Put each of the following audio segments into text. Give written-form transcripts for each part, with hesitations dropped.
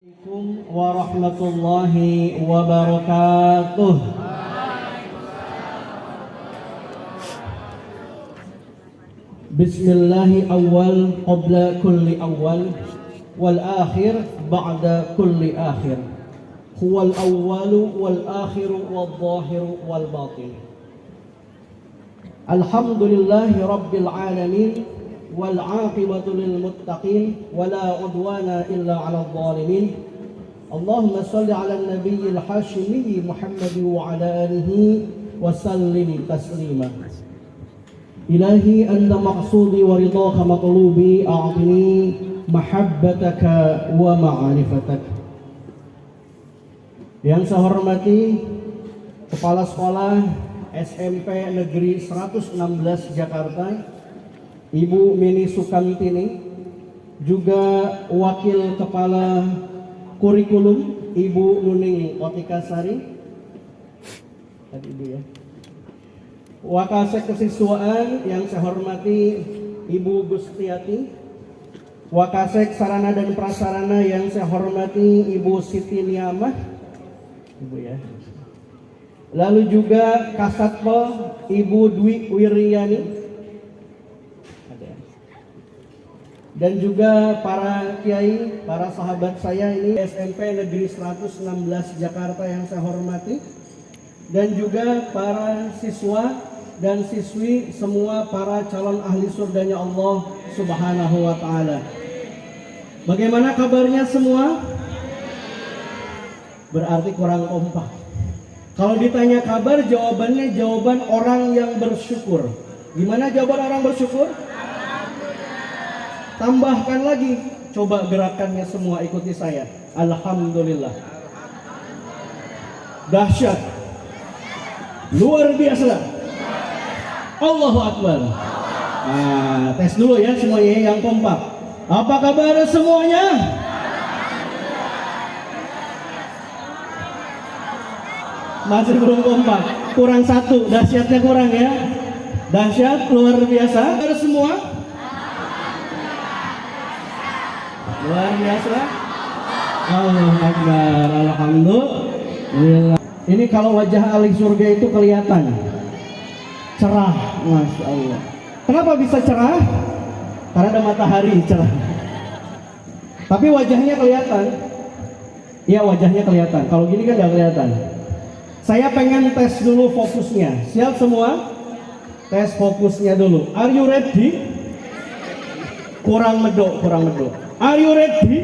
Assalamualaikum warahmatullahi wabarakatuh. Bismillahi awal qabla kulli awal wal akhir ba'da kulli akhir. Huwal awwalu wal akhiru wal zahiru wal batin. Alhamdulillahi rabbil alamin. والعاقبة للمتقين ولا عدوان إلا على الظالمين. اللهم صل على النبي الحاشمي محمد وعلى آله وسلم تسليما. إلهي أنت مقصودي ورضاك مطلوبي أعطني محبتك ومعرفتك. Yang saya hormati Kepala Sekolah SMP Negeri 116 Jakarta, Ibu Mini Sukantini, juga Wakil Kepala Kurikulum Ibu Nuning Otikasari, tadi Ibu ya. Wakasek Kesiswaan yang saya hormati Ibu Gustiati, Wakasek Sarana dan Prasarana yang saya hormati Ibu Siti Niamah, Ibu ya. Lalu juga Kasatpol Ibu Dwi Wiryani, dan juga para kiai, para sahabat saya ini SMP Negeri 116 Jakarta yang saya hormati, dan juga para siswa dan siswi semua para calon ahli surganya Allah Subhanahu wa taala. Bagaimana kabarnya semua? Berarti kurang kompak. Kalau ditanya kabar, jawabannya jawaban orang yang bersyukur. Gimana jawaban orang bersyukur? Tambahkan lagi, coba gerakannya semua, ikuti saya. Alhamdulillah. Dahsyat. Luar biasa. Allahu Akbar. Nah, tes dulu ya semuanya yang kompak. Apa kabar semuanya? Masih belum kompak. Kurang satu, dahsyatnya kurang ya. Dahsyat, luar biasa. Kabar semua? Luar biasa. Allahu Akbar. Alhamdulillah. Ini kalau wajah ahli surga itu kelihatan cerah, Masya Allah. Kenapa bisa cerah? Karena ada matahari cerah. Tapi wajahnya kelihatan. Iya, wajahnya kelihatan. Kalau gini kan nggak kelihatan. Saya pengen tes dulu fokusnya. Siap semua? Tes fokusnya dulu. Are you ready? Kurang medok, kurang medok. Are you ready?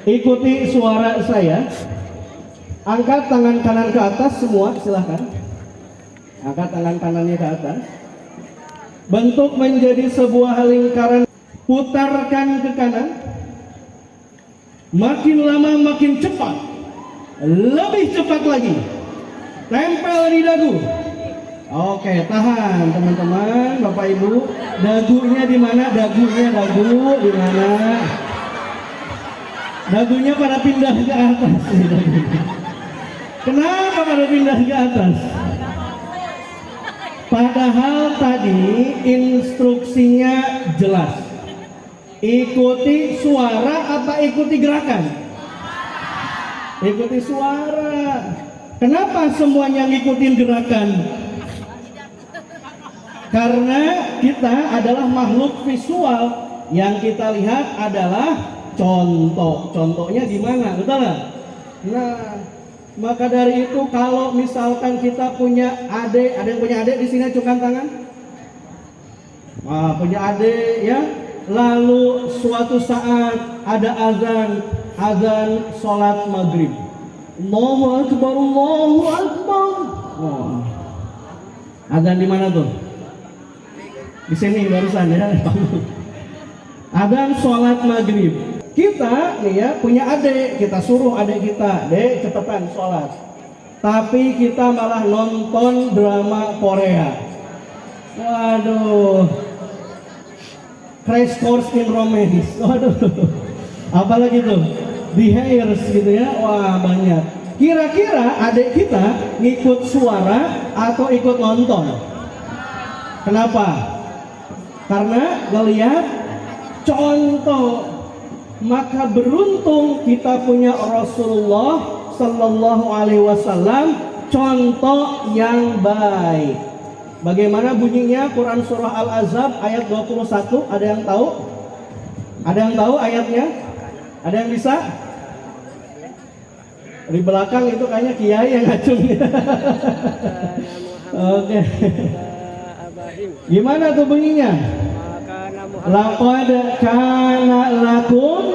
Ikuti suara saya. Angkat tangan kanan ke atas semua, silahkan. Angkat tangan kanannya ke atas. Bentuk menjadi sebuah lingkaran. Putarkan ke kanan. Makin lama makin cepat. Lebih cepat lagi. Tempel di dagu. Oke, tahan teman-teman, Bapak Ibu. Dagunya di mana? Dagu di mana? Dagunya pada pindah ke atas. Kenapa pada pindah ke atas? Padahal tadi instruksinya jelas. Ikuti suara atau ikuti gerakan? Ikuti suara. Kenapa semuanya ngikutin gerakan? Karena kita adalah makhluk visual, yang kita lihat adalah contoh. Contohnya di mana? Betul nggak? Nah, maka dari itu kalau misalkan kita punya adik, ada yang punya adik di sini, acungkan tangan. Wah, punya adik ya. Lalu suatu saat ada azan sholat maghrib. Allahu Akbar, Allahu Akbar. Oh. Azan di mana tuh? Di sini barusan ya. Adzan sholat maghrib. Kita nih ya punya adik, kita suruh adik kita, dek cepetan sholat. Tapi kita malah nonton drama Korea. Waduh, Crash Course in Romance. Waduh, apalagi tuh, The Hairs gitu ya. Wah banyak. Kira-kira adik kita ngikut suara atau ikut nonton? Kenapa? Karena ngelihat contoh. Maka beruntung kita punya Rasulullah Sallallahu Alaihi Wasallam, contoh yang baik. Bagaimana bunyinya Quran surah Al-Ahzab ayat 21? Ada yang tahu? Ada yang tahu ayatnya? Ada yang bisa? Di belakang itu kayaknya kiai yang ngacung. Oke. Gimana tuh bunyinya? Laqad kana lakum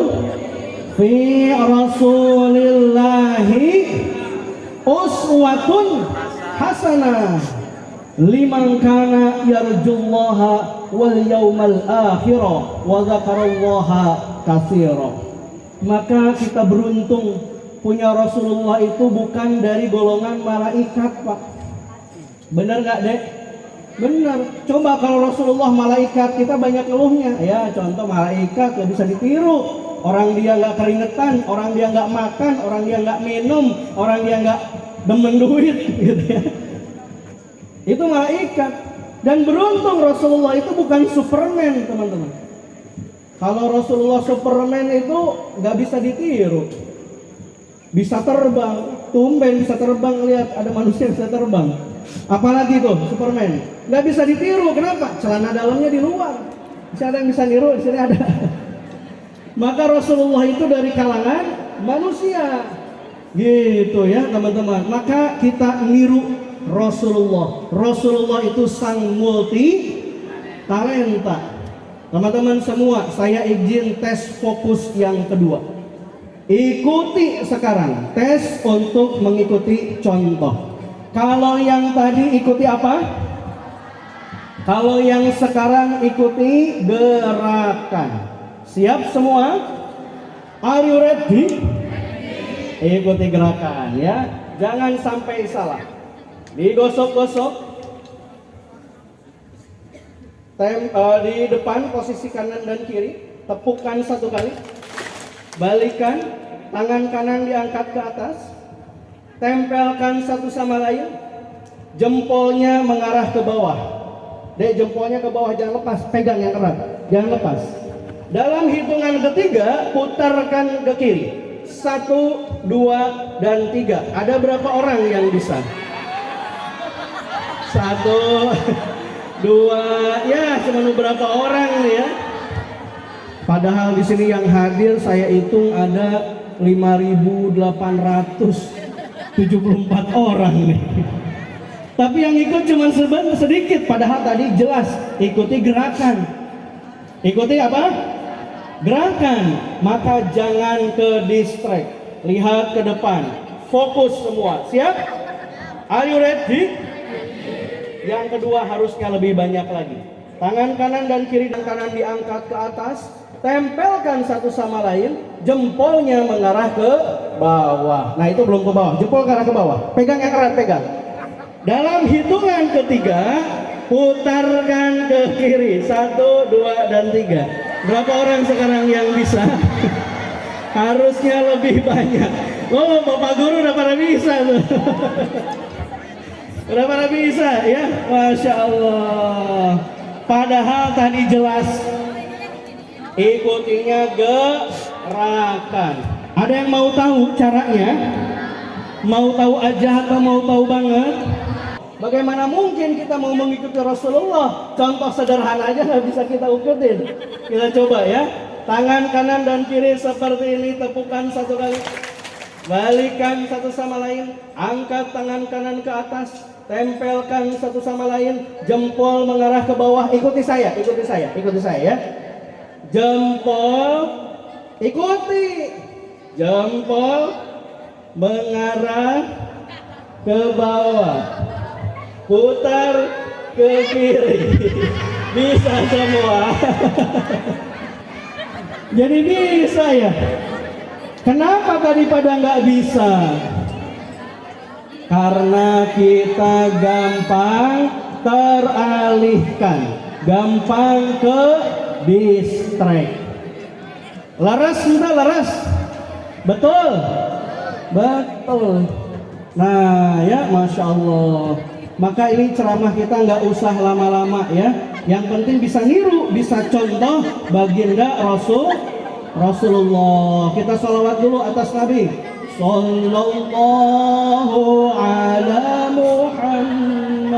fi Rasulillahi uswatun hasanah liman kana yarjullaha wal yawmal akhir wa dzakarallaha katsira. Maka kita beruntung punya Rasulullah itu bukan dari golongan malaikat, Pak. Benar nggak, Dek? Benar. Coba kalau Rasulullah malaikat, kita banyak ngeluhnya. Ya, contoh malaikat nggak bisa ditiru. Orang dia nggak keringetan, orang dia nggak makan, orang dia nggak minum, orang dia nggak demen duit, gitu ya. Itu malaikat. Dan beruntung Rasulullah itu bukan Superman, teman-teman. Kalau Rasulullah Superman itu nggak bisa ditiru. Bisa terbang, tumben bisa terbang, lihat ada manusia bisa terbang. Apalagi tuh Superman, nggak bisa ditiru. Kenapa? Celana dalamnya di luar. Bisa ada yang bisa niru, di sini ada. Maka Rasulullah itu dari kalangan manusia, gitu ya teman-teman. Maka kita niru Rasulullah. Rasulullah itu sang multi talenta. Teman-teman semua, saya izin tes fokus yang kedua. Ikuti sekarang tes untuk mengikuti contoh. Kalau yang tadi ikuti apa? Kalau yang sekarang ikuti gerakan. Siap semua? Are you ready? Ikuti gerakan ya. Jangan sampai salah. Digosok-gosok. Di depan posisi kanan dan kiri. Tepukkan satu kali. Balikan. Tangan kanan diangkat ke atas. Tempelkan satu sama lain. Jempolnya mengarah ke bawah. Dek, jempolnya ke bawah, jangan lepas. Pegang yang erat, jangan lepas. Dalam hitungan ketiga, putarkan ke kiri. 1, 2, dan 3. Ada berapa orang yang bisa? 1, 2, ya cuma beberapa orang nih ya. Padahal di sini yang hadir saya hitung ada 5.874 orang nih. Tapi yang ikut cuma sedikit. Padahal tadi jelas ikuti gerakan. Ikuti apa? Gerakan. Maka jangan ke distract. Lihat ke depan. Fokus semua. Siap? Are you ready? Yang kedua harusnya lebih banyak lagi. Tangan kanan dan kiri dan kanan diangkat ke atas. Tempelkan satu sama lain. Jempolnya mengarah ke bawah. Nah itu belum ke bawah. Jempol ke arah ke bawah. Pegang yang erat, pegang. Dalam hitungan ketiga, putarkan ke kiri. 1, 2, dan 3. Berapa orang sekarang yang bisa? Harusnya lebih banyak. Oh, Bapak Guru udah pada bisa tuh. Udah pada bisa ya? Masya Allah. Padahal tadi jelas ikutinya gerakan. Ada yang mau tahu caranya? Mau tahu aja atau mau tahu banget? Bagaimana mungkin kita mau mengikuti Rasulullah? Contoh sederhana aja nggak bisa kita ikutin. Kita coba ya. Tangan kanan dan kiri seperti ini, tepukan satu kali. Balikan satu sama lain. Angkat tangan kanan ke atas. Tempelkan satu sama lain. Jempol mengarah ke bawah. Ikuti saya, ikuti saya, ikuti saya ya. Jempol, ikuti. Jempol mengarah ke bawah. Putar ke kiri. Bisa semua. Jadi bisa ya. Kenapa tadi pada nggak bisa? Karena kita gampang teralihkan, gampang ke distract. Laras minta laras. Betul. Betul. Nah ya, Masya Allah. Maka ini ceramah kita nggak usah lama-lama ya. Yang penting bisa niru, bisa contoh baginda Rasulullah Rasulullah. Kita sholawat dulu atas Nabi. Sallallahu ala Muhammad.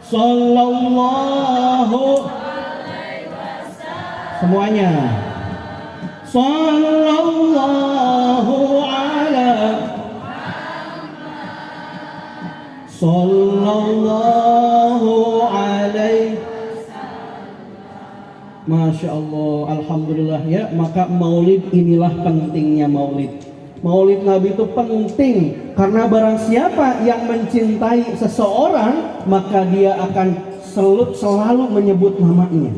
Sallallahu. Semuanya. Sallallahu ala. Sallallahu alaihi. Masya Allah, Alhamdulillah ya. Maka maulid inilah pentingnya maulid. Maulid Nabi itu penting karena barang siapa yang mencintai seseorang maka dia akan selalu menyebut namanya.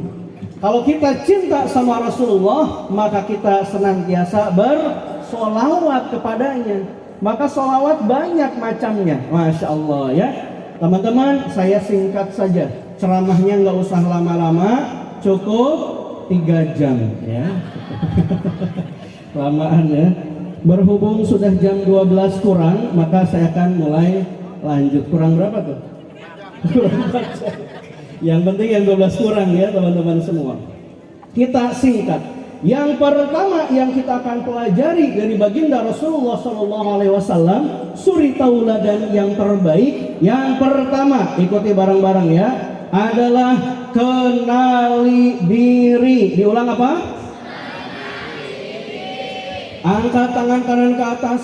Kalau kita cinta sama Rasulullah maka kita senantiasa bersolawat kepadanya. Maka solawat banyak macamnya. Masya Allah ya. Teman-teman, saya singkat saja. Ceramahnya nggak usah lama-lama. Cukup 3 jam ya. Lamaan ya. Berhubung sudah jam 12 kurang, maka saya akan mulai lanjut. Kurang berapa tuh? Kurang 4 jam. Yang penting yang 12 kurang ya teman-teman semua. Kita singkat. Yang pertama yang kita akan pelajari dari baginda Rasulullah SAW, suri tauladan yang terbaik. Yang pertama, ikuti bareng-bareng ya, adalah kenali diri. Diulang apa? Angkat tangan kanan ke atas,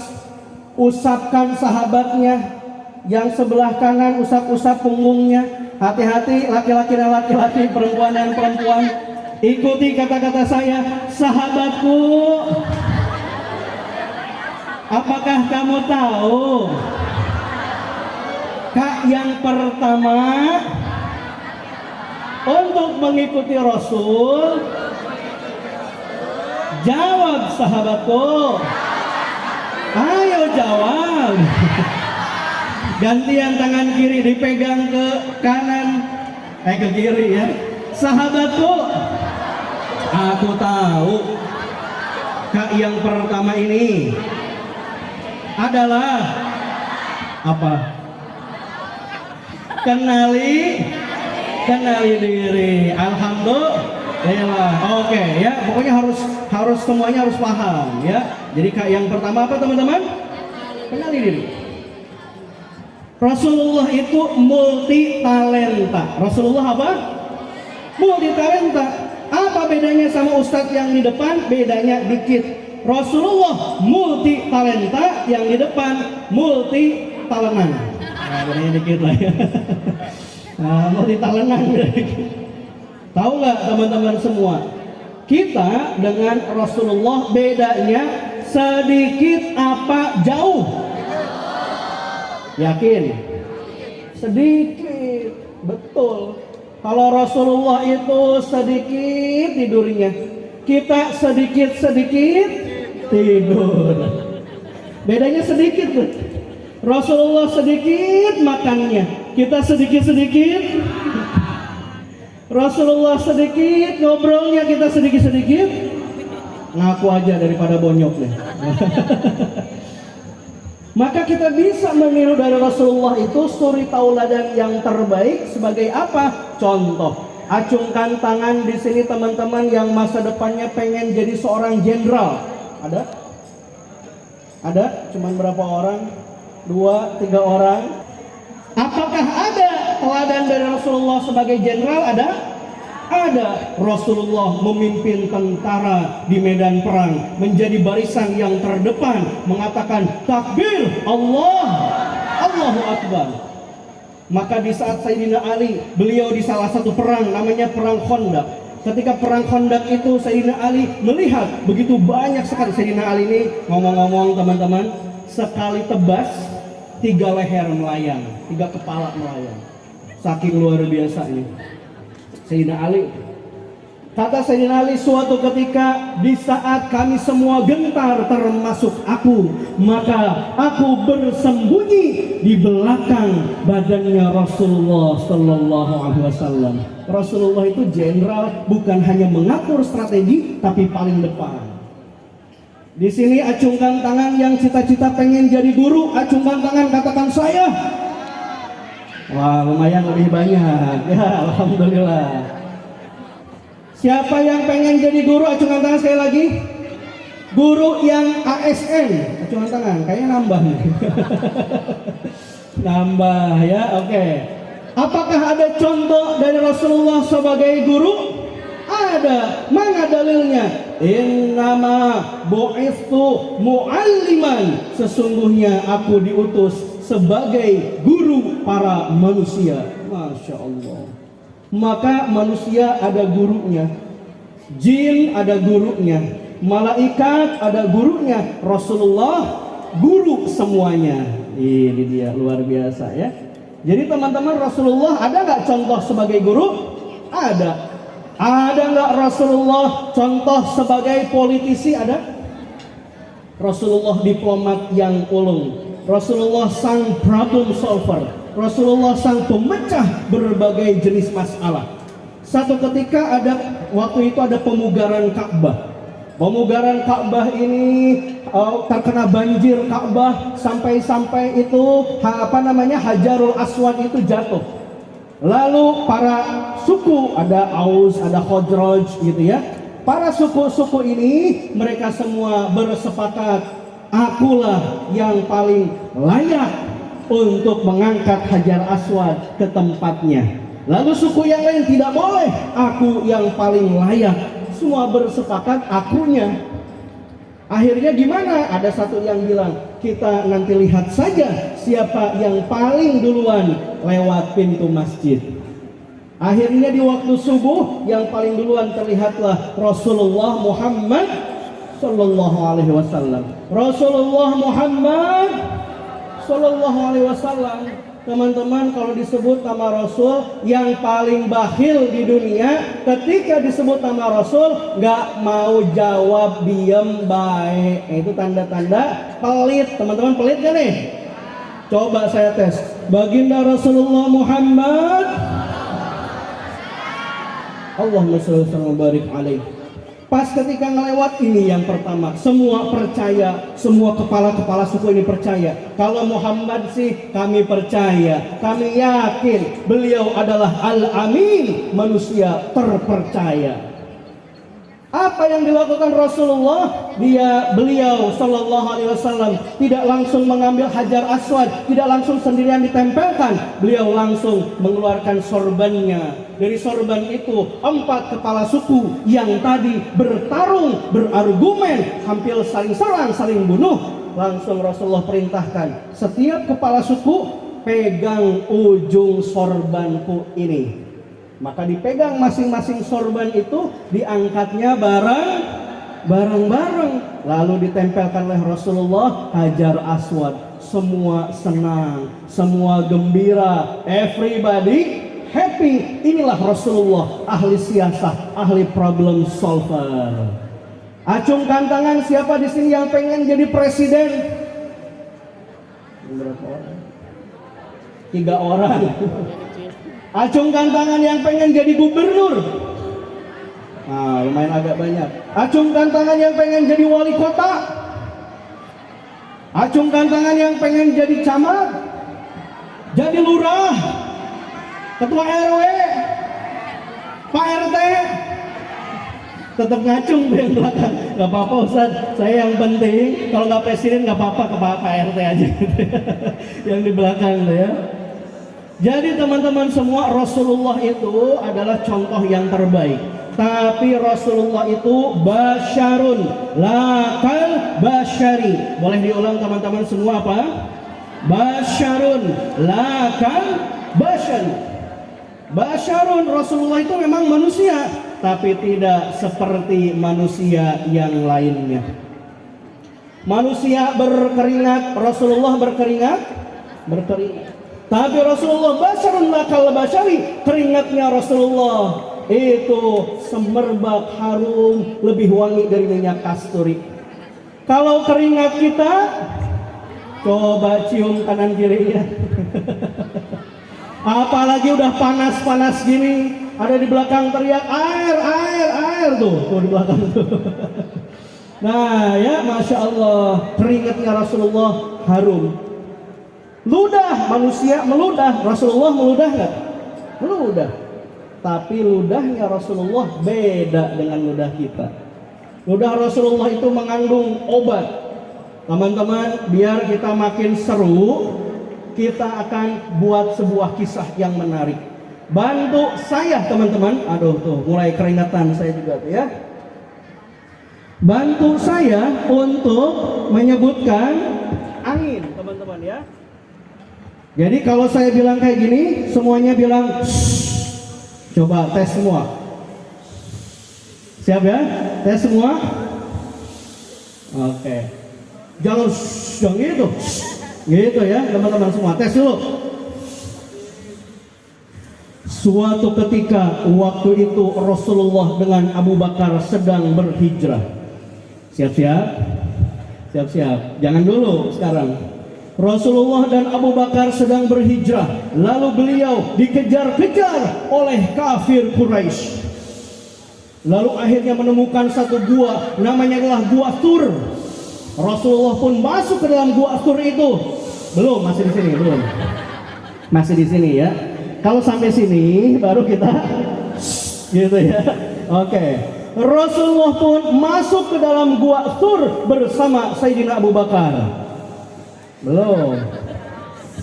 usapkan sahabatnya. Yang sebelah kanan usap-usap punggungnya. Hati-hati laki-laki dan laki-laki, perempuan dan perempuan. Ikuti kata-kata saya, sahabatku. Apakah kamu tahu? Kak, yang pertama untuk mengikuti Rasul, jawab sahabatku. Ayo jawab. Gantian tangan kiri dipegang ke kanan, ke kiri ya. Sahabatku, aku tahu Kak yang pertama ini adalah apa? Kenali diri. Alhamdulillah. Oke ya, pokoknya harus semuanya harus paham ya. Jadi Kak yang pertama apa teman-teman? Kenali diri. Rasulullah itu multi talenta. Rasulullah apa? Multi talenta. Apa bedanya sama ustadz yang di depan? Bedanya dikit. Rasulullah multi talenta, yang di depan multi talenan. Nah, bedanya dikit lah ya. Nah, multi talenan. Tahu nggak teman-teman semua? Kita dengan Rasulullah bedanya sedikit apa jauh? Yakin? Sedikit. Betul. Kalau Rasulullah itu sedikit tidurnya, kita sedikit-sedikit tidur. Bedanya sedikit tuh. Rasulullah sedikit makannya, kita sedikit-sedikit. Rasulullah sedikit ngobrolnya, kita sedikit-sedikit. Ngaku aja daripada bonyok deh. Maka kita bisa meniru dari Rasulullah itu suri tauladan yang terbaik sebagai apa? Contoh. Acungkan tangan di sini teman-teman yang masa depannya pengen jadi seorang jenderal. Ada? Ada? Cuman berapa orang? 2, 3 orang. Apakah ada teladan dari Rasulullah sebagai jenderal? Ada? Ada. Rasulullah memimpin tentara di medan perang, menjadi barisan yang terdepan, mengatakan takbir, Allahu Akbar. Maka di saat Sayyidina Ali, beliau di salah satu perang namanya perang Khandaq. Ketika perang Khandaq itu Sayyidina Ali melihat begitu banyak sekali. Sayyidina Ali ini ngomong-ngomong teman-teman, sekali tebas 3 leher melayang, 3 kepala melayang. Saking luar biasa ini Sayyidina Ali. Kata Sayyidina Ali, suatu ketika di saat kami semua gentar termasuk aku, maka aku bersembunyi di belakang badannya Rasulullah sallallahu alaihi wasallam. Rasulullah itu jenderal, bukan hanya mengatur strategi tapi paling depan. Di sini acungkan tangan yang cita-cita pengen jadi guru, acungkan tangan, katakan saya. Wah, lumayan lebih banyak. Ya, alhamdulillah. Siapa yang pengen jadi guru? Acungkan tangan sekali lagi. Guru yang ASN, acungkan tangan. Kayaknya nambah nih. Nambah ya, oke. Apakah ada contoh dari Rasulullah sebagai guru? Ada. Mana dalilnya? Innama bu'istu mu'alliman. Sesungguhnya aku diutus sebagai guru para manusia. Masya Allah. Maka manusia ada gurunya, jin ada gurunya, malaikat ada gurunya, Rasulullah guru semuanya. Ini dia, luar biasa ya. Jadi teman-teman, Rasulullah ada nggak contoh sebagai guru? Ada. Ada nggak Rasulullah contoh sebagai politisi? Ada. Rasulullah diplomat yang ulung, Rasulullah sang problem solver, Rasulullah sang pemecah berbagai jenis masalah. Satu ketika waktu itu ada pemugaran Ka'bah. Pemugaran Ka'bah ini terkena banjir Ka'bah sampai itu Hajarul Aswad itu jatuh. Lalu para suku, ada Aus, ada Khazraj gitu ya. Para suku-suku ini mereka semua bersepakat, akulah yang paling layak untuk mengangkat Hajar Aswad ke tempatnya. Lalu suku yang lain tidak boleh, aku yang paling layak. Semua bersepakat akunya. Akhirnya gimana? Ada satu yang bilang, kita nanti lihat saja siapa yang paling duluan lewat pintu masjid. Akhirnya di waktu subuh yang paling duluan terlihatlah Rasulullah Muhammad Sallallahu Alaihi Wasallam. Rasulullah Muhammad Sallallahu Alaihi Wasallam. Teman-teman, kalau disebut nama Rasul yang paling bakhil di dunia, ketika disebut nama Rasul nggak mau jawab, diem baik. Itu tanda-tanda pelit. Teman-teman, pelit kan nih? Coba saya tes. Baginda Rasulullah Muhammad, Allahumma shalli wa barik alaihi. Pas ketika ngelewat ini yang pertama, semua percaya, semua kepala-kepala suku ini percaya. Kalau Muhammad sih kami percaya, kami yakin beliau adalah Al-Amin, manusia terpercaya. Apa yang dilakukan Rasulullah? Beliau Sallallahu Alaihi Wasallam tidak langsung mengambil Hajar Aswad, tidak langsung sendirian ditempelkan. Beliau langsung mengeluarkan sorbannya. Dari sorban itu 4 kepala suku yang tadi bertarung, berargumen, hampir saling serang, saling bunuh. Langsung Rasulullah perintahkan, setiap kepala suku pegang ujung sorbanku ini. Maka dipegang masing-masing sorban itu, diangkatnya bareng-bareng, lalu ditempelkan oleh Rasulullah Hajar Aswad. Semua senang, semua gembira, everybody happy. Inilah Rasulullah, ahli siasah, ahli problem solver. Acungkan tangan siapa di sini yang pengen jadi presiden? Berapa orang? 3 orang. Acungkan tangan yang pengen jadi gubernur. Nah, lumayan agak banyak. Acungkan tangan yang pengen jadi wali kota. Acungkan tangan yang pengen jadi camat, jadi lurah, ketua RW, Pak RT. Tetap ngacung yang belakang. Gak apa-apa Ustaz, saya yang penting kalau nggak presiden nggak apa-apa, ke Pak RT aja. Yang di belakang ya. Jadi teman-teman semua, Rasulullah itu adalah contoh yang terbaik. Tapi Rasulullah itu basyarun, lakal basyari. Boleh diulang teman-teman semua apa? Basyarun, lakal basyari. Basyarun, Rasulullah itu memang manusia, tapi tidak seperti manusia yang lainnya. Manusia berkeringat, Rasulullah berkeringat. Tapi Rasulullah basyarun lakal basyari, keringatnya Rasulullah itu semerbak harum, lebih wangi dari minyak kasturi. Kalau keringat kita, coba cium kanan kirinya. Apalagi udah panas-panas gini, ada di belakang teriak air tuh di belakang tuh. Nah ya, Masya Allah, keringatnya Rasulullah harum. Ludah manusia meludah, Rasulullah meludah nggak? Meludah. Tapi ludahnya Rasulullah beda dengan ludah kita. Ludah Rasulullah itu mengandung obat. Teman-teman, biar kita makin seru, kita akan buat sebuah kisah yang menarik. Bantu saya teman-teman. Aduh tuh, mulai keringetan saya juga tuh ya. Bantu saya untuk menyebutkan angin, teman-teman ya. Jadi kalau saya bilang kayak gini, semuanya bilang shh. Coba tes semua. Siap ya? Tes semua. Oke. Jangan shh, jangan gitu. Shh. Gitu ya, teman-teman semua. Tes dulu. Suatu ketika waktu itu Rasulullah dengan Abu Bakar sedang berhijrah. Siap-siap. Siap-siap. Jangan dulu sekarang. Rasulullah dan Abu Bakar sedang berhijrah. Lalu beliau dikejar-kejar oleh kafir Quraisy. Lalu akhirnya menemukan satu gua, namanya adalah Gua Thur. Rasulullah pun masuk ke dalam Gua Thur itu. Belum, masih di sini, belum. Masih di sini ya. Kalau sampai sini baru kita gitu ya. Oke. Rasulullah pun masuk ke dalam Gua Thur bersama Sayyidina Abu Bakar. Belum.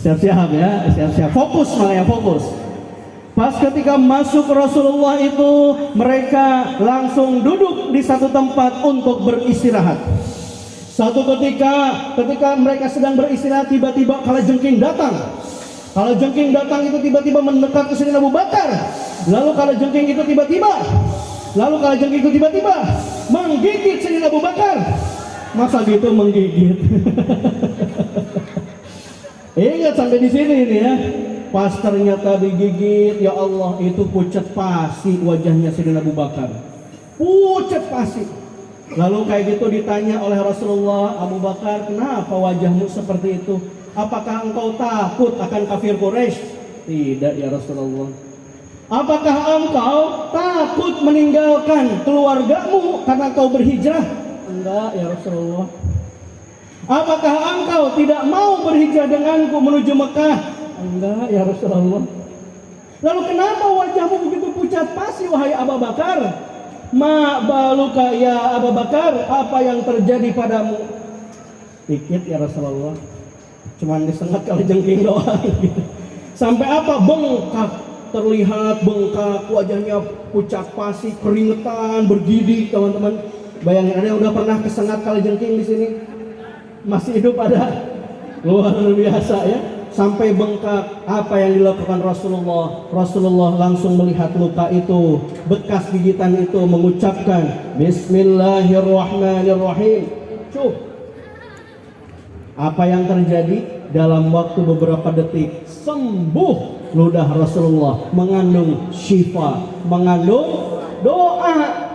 Siap-siap ya, siap-siap. Fokus makanya, fokus. Pas ketika masuk Rasulullah itu, mereka langsung duduk di satu tempat untuk beristirahat. Satu ketika mereka sedang beristirahat, tiba-tiba kalajengking datang. Kalajengking datang itu tiba-tiba mendekat ke Sayyidina Abu Bakar. Lalu kalajengking itu tiba-tiba menggigit Sayyidina Abu Bakar. Masa gitu menggigit? Ingat sampai di sini nih ya. Pas ternyata digigit, ya Allah, itu pucat pasi wajahnya Sayyidina Abu Bakar. Pucat pasi. Lalu kayak gitu ditanya oleh Rasulullah, Abu Bakar, kenapa wajahmu seperti itu? Apakah engkau takut akan kafir Quraisy? Tidak ya Rasulullah. Apakah engkau takut meninggalkan keluargamu karena engkau berhijrah? Enggak ya Rasulullah. Apakah engkau tidak mau berhijrah denganku menuju Mekah? Enggak ya Rasulullah. Lalu kenapa wajahmu begitu pucat pasi wahai Abu Bakar? Ma baluka ya Abu Bakar, apa yang terjadi padamu? Dikit ya Rasulullah. Cuman disengat kalajengking doang gitu. Sampai apa? Bengkak. Terlihat bengkak, wajahnya pucat pasi, keringetan, bergidik, teman-teman. Bayangin, ada yang udah pernah kesengat kalajengking di sini? Masih hidup ada? Luar biasa ya. Sampai bengkak. Apa yang dilakukan Rasulullah? Rasulullah langsung melihat luka itu, bekas gigitan itu, mengucapkan Bismillahirrahmanirrahim. Cuh. Apa yang terjadi? Dalam waktu beberapa detik sembuh ludah Rasulullah, mengandung syifa, mengandung doa.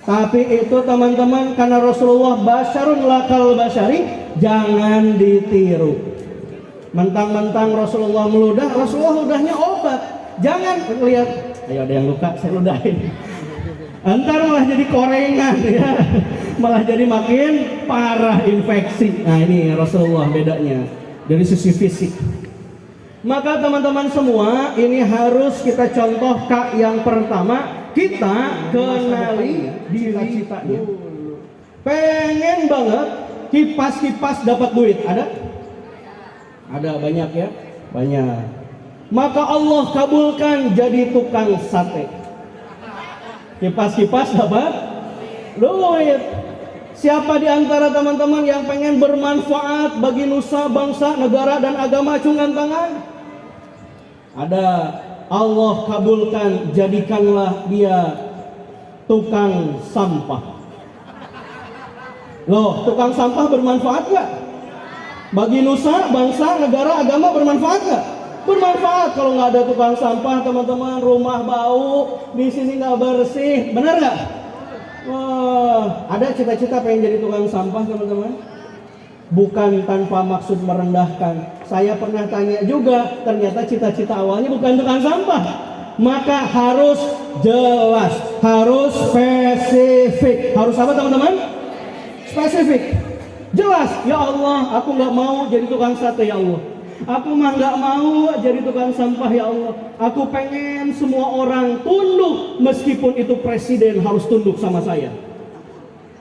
Tapi itu teman-teman, karena Rasulullah basyarun lakal basyari, jangan ditiru. Mentang-mentang Rasulullah meludah, Rasulullah ludahnya obat. Jangan lihat, ayo ada yang luka, saya ludahin. Entar malah jadi korengan ya. Malah jadi makin parah infeksi. Nah ini Rasulullah bedanya dari sisi fisik. Maka teman-teman semua, ini harus kita contoh. Kak, yang pertama, kita kenali diri citanya. Pengen banget kipas-kipas dapat duit, ada? Ada banyak ya? Banyak. Maka Allah kabulkan jadi tukang sate. Kipas-kipas dapat duit. Siapa di antara teman-teman yang pengen bermanfaat bagi nusa, bangsa, negara, dan agama? Acungkan tangan. Ada. Allah kabulkan, jadikanlah dia tukang sampah. Loh, tukang sampah bermanfaat gak? Bagi nusa, bangsa, negara, agama bermanfaat gak? Bermanfaat. Kalau nggak ada tukang sampah, teman-teman, rumah bau, di sini nggak bersih, benar nggak? Wah, ada cita-cita pengen jadi tukang sampah, teman-teman? Bukan tanpa maksud merendahkan. Saya pernah tanya juga, ternyata cita-cita awalnya bukan tukang sampah. Maka harus jelas, harus spesifik. Harus apa teman-teman? Spesifik. Jelas, ya Allah, aku nggak mau jadi tukang sate ya Allah. Aku mah nggak mau jadi tukang sampah ya Allah. Aku pengen semua orang tunduk, meskipun itu presiden harus tunduk sama saya.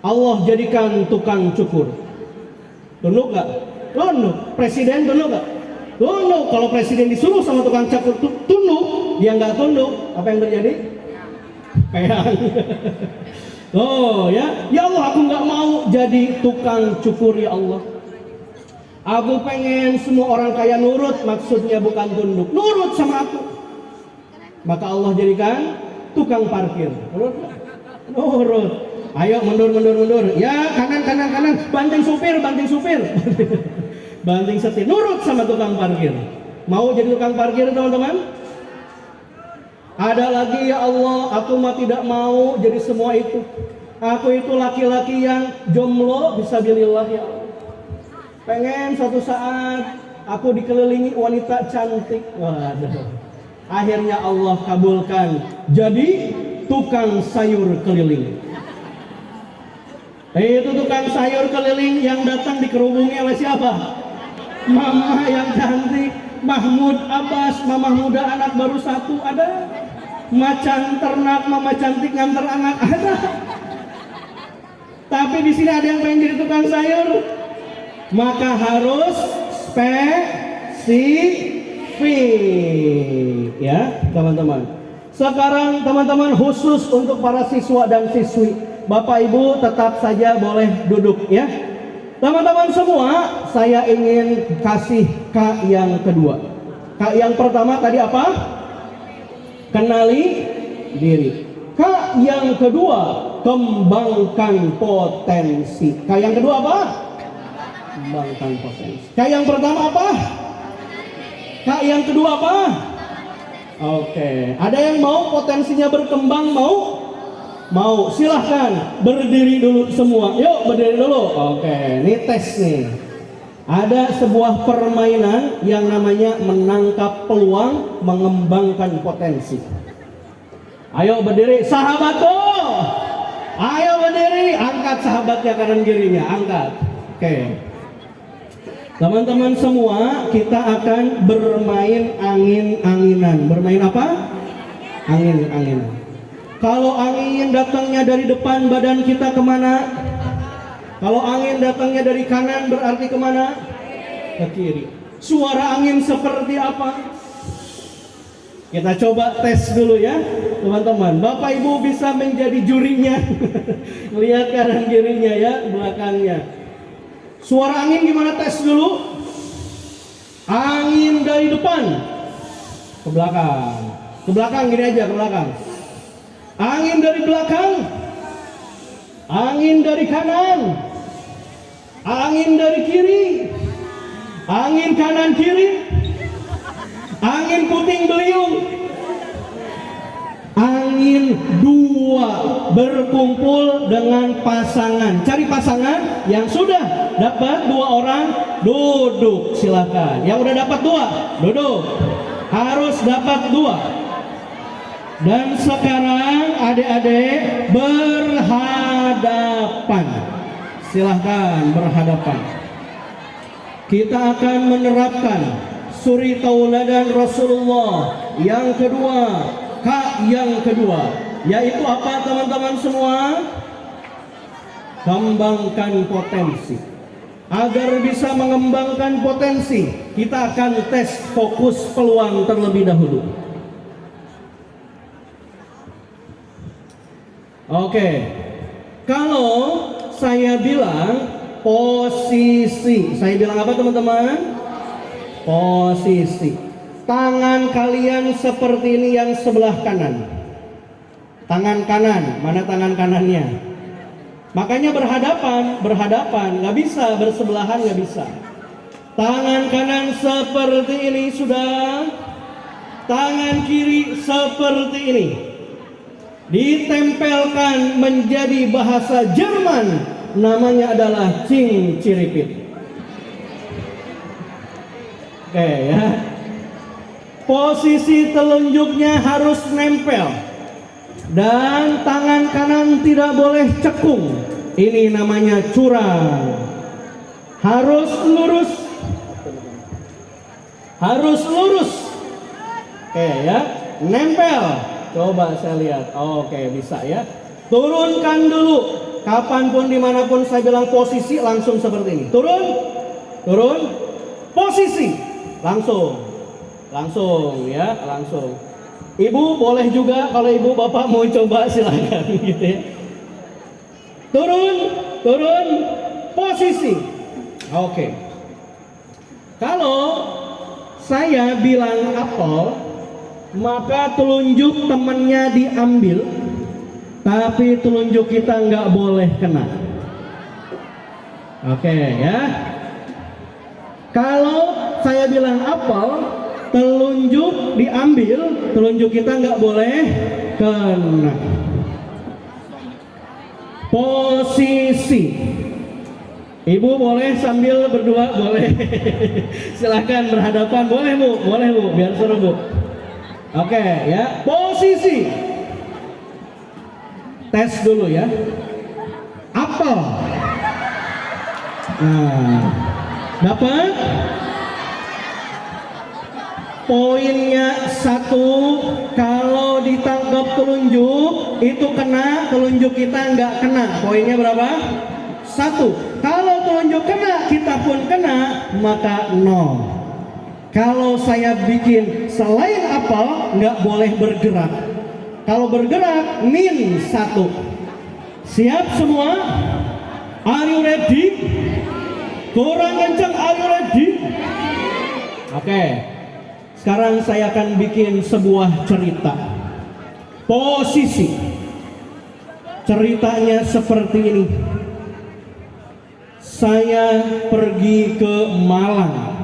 Allah jadikan tukang cukur. Tunduk nggak? Tunduk. Presiden tunduk nggak? Tunduk. Kalau presiden disuruh sama tukang cukur tunduk, dia nggak tunduk, apa yang terjadi? Peang. Oh ya, ya Allah, aku nggak mau jadi tukang cukur ya Allah. Aku pengen semua orang kaya nurut, maksudnya bukan tunduk, nurut sama aku. Maka Allah jadikan tukang parkir. Nurut, nurut. Ayo mundur. Ya kanan, banting supir. Banting setir, nurut sama tukang parkir. Mau jadi tukang parkir teman-teman? Ada lagi, ya Allah, aku mah tidak mau jadi semua itu. Aku itu laki-laki yang jomblo, fisabilillah ya Allah. Pengen suatu saat aku dikelilingi wanita cantik. Waduh. Akhirnya Allah kabulkan jadi tukang sayur keliling. Itu tukang sayur keliling yang datang dikerubungi oleh siapa? Mama yang cantik, Mahmud Abbas, mama muda anak baru satu ada. Macan ternak, mama cantik nganter anak ada. Tapi di sini ada yang pengen jadi tukang sayur, maka harus spesifik, ya teman-teman. Sekarang teman-teman, khusus untuk para siswa dan siswi, Bapak Ibu tetap saja boleh duduk ya. Teman-teman semua, saya ingin kasih K yang kedua. K yang pertama tadi apa? Kenali diri. K yang kedua, kembangkan potensi. K yang kedua apa? Kembangkan potensi. K yang pertama apa? K yang kedua apa? Oke, ada yang mau potensinya berkembang? Mau, silahkan berdiri dulu semua. Yuk berdiri dulu. Oke, ini tes nih. Ada sebuah permainan yang namanya menangkap peluang, mengembangkan potensi. Ayo berdiri, sahabatku. Ayo berdiri, angkat sahabatnya kanan kirinya, angkat. Oke. Teman-teman semua, kita akan bermain angin-anginan. Bermain apa? Angin-anginan. Kalau angin datangnya dari depan, badan kita kemana? Kalau angin datangnya dari kanan, berarti kemana? Ke kiri. Suara angin seperti apa? Kita coba tes dulu ya teman-teman. Bapak Ibu bisa menjadi jurinya. Lihat kanan kirinya ya, belakangnya. Suara angin gimana, tes dulu? Angin dari depan ke belakang. Ke belakang gini aja, ke belakang. Angin dari belakang. Angin dari kanan. Angin dari kiri. Angin kanan kiri. Angin puting beliung. Angin dua berkumpul dengan pasangan. Cari pasangan yang sudah dapat dua orang, duduk silakan. Yang udah dapat dua, duduk. Harus dapat dua. Dan sekarang adik-adik berhadapan. Silahkan berhadapan. Kita akan menerapkan suri tauladan Rasulullah yang kedua, K yang kedua, yaitu apa teman-teman semua? Kembangkan potensi. Agar bisa mengembangkan potensi, kita akan tes fokus peluang terlebih dahulu. Oke, kalau saya bilang posisi, saya bilang apa teman-teman? Posisi. Tangan kalian seperti ini yang sebelah kanan. Tangan kanan, mana tangan kanannya? Makanya berhadapan, nggak bisa bersebelahan, nggak bisa. Tangan kanan seperti ini sudah. Tangan kiri seperti ini. Ditempelkan menjadi bahasa Jerman, namanya adalah cing ciripit. Oke ya. Posisi telunjuknya harus nempel dan tangan kanan tidak boleh cekung. Ini namanya curang. Harus lurus. harus lurus. Oke ya, nempel. Coba saya lihat. Oke, bisa ya. Turunkan dulu. Kapanpun dimanapun saya bilang posisi, langsung seperti ini. Turun, turun, posisi, langsung ya, langsung. Ibu boleh juga, kalau ibu bapak mau coba silakan gitu ya. Turun, turun, posisi. Oke. Kalau saya bilang apel, maka telunjuk temannya diambil, tapi telunjuk kita nggak boleh kena. Oke ya. Kalau saya bilang apel, telunjuk diambil, telunjuk kita nggak boleh kena. Posisi. Ibu boleh sambil berdua, boleh. Silakan berhadapan, boleh bu, biar seru bu. Oke ya, posisi. Tes dulu ya. Apel. Nah, dapat? Poinnya 1, kalau ditangkap telunjuk itu kena, telunjuk kita nggak kena. Poinnya berapa? 1. Kalau telunjuk kena, kita pun kena, maka 0. Kalau saya bikin selain apel, nggak boleh bergerak. Kalau bergerak, -1. Siap semua? Are you ready? Kurang kencang, are you ready? Oke. Sekarang saya akan bikin sebuah cerita. Posisi. Ceritanya seperti ini. Saya pergi ke Malang.